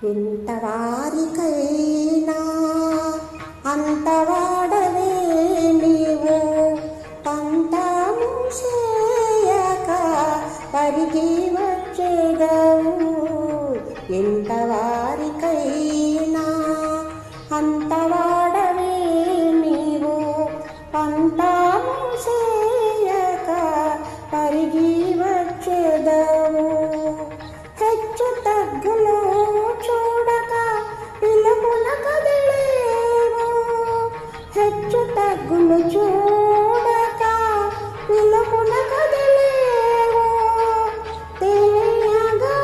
ఇంతవారికైనా అంతవాడవే నీవు, పంతము చేయక పరిగి వచ్చేదవు. ఇంతవారికైనా అంతవాడవే నీవు, పంతము చేయక పరిగి వచ్చేదవు. హెచ్చు తగ్గులో చూడక పిలుపున కదిలేవు, హెచ్చు తగ్గులు చూడక పిలుపున కదిలేవు. తెలియగతరమా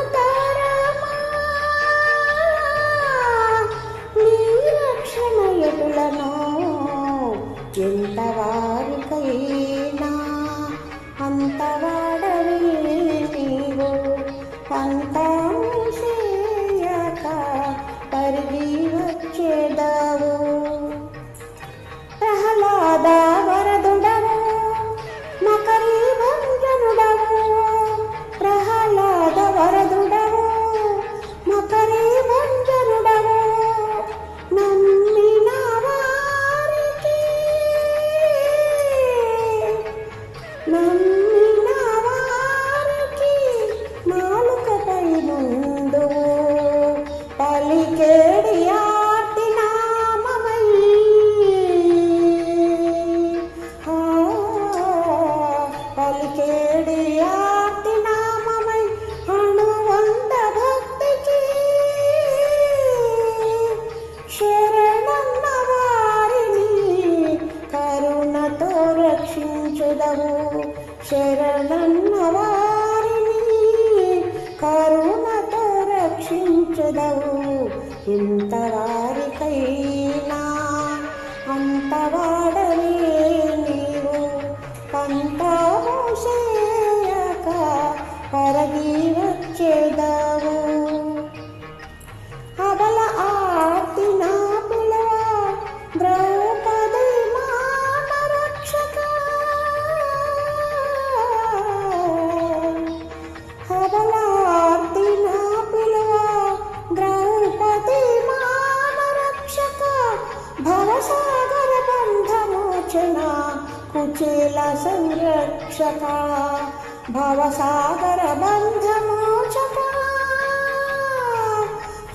నీ రక్షణ ఎటులను, ఎంతవారికైనా అంతవాడవే నీవు, పంతము చేయక పరిగి వచ్చేదవు. ప్రహ్లాద వరదుడవు మకరీ భంజనుడవు, ప్రహ్లాద వరదుడవు మకరీ భంజనుడవు. నమ్మిన వారికి నాలుకపై ముందు పలికేడి ఆర్తి నామమై, పలికేడి ఆర్తి నామమై అణువంత భక్తికి శరణన్న వారిని కరుణతో రక్షించుదవు. శరణన్న వారిని కరుణతో రక్షించుదవు. ఇంతవారికైనా అంతవాడవే నీవు, పంతము చేయక పరిగి వచ్చేదవు. అబల ఆర్తి నా పిలువ ద్రౌపది మాన రక్షక, అబల ఆర్తి నా పిలువ ద్రౌపది మాన రక్షక. భవసాగర బంధమోచన కుచేల సంరక్షక, భవసాగర బంధమోచక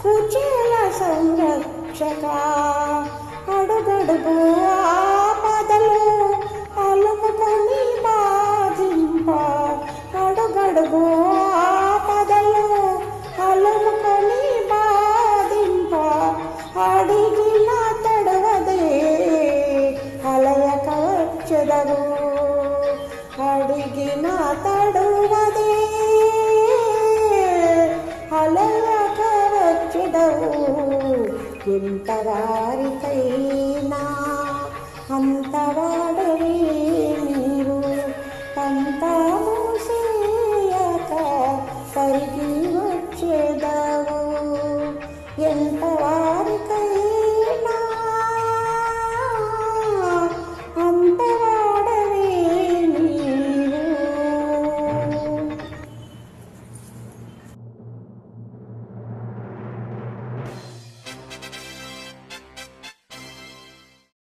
కుచేల సంరక్షక. అడుగడుగు ఆపదలు అలుముకొని బాధింప, అడుగడుగు ఆపదలు అలుముకొని బాధింప. అడిగిన తడవదే అలయక వచ్చెదవు, అడిగిన తడువదే అలయక వచ్చెదవు. ఇంతవారికైనా అంత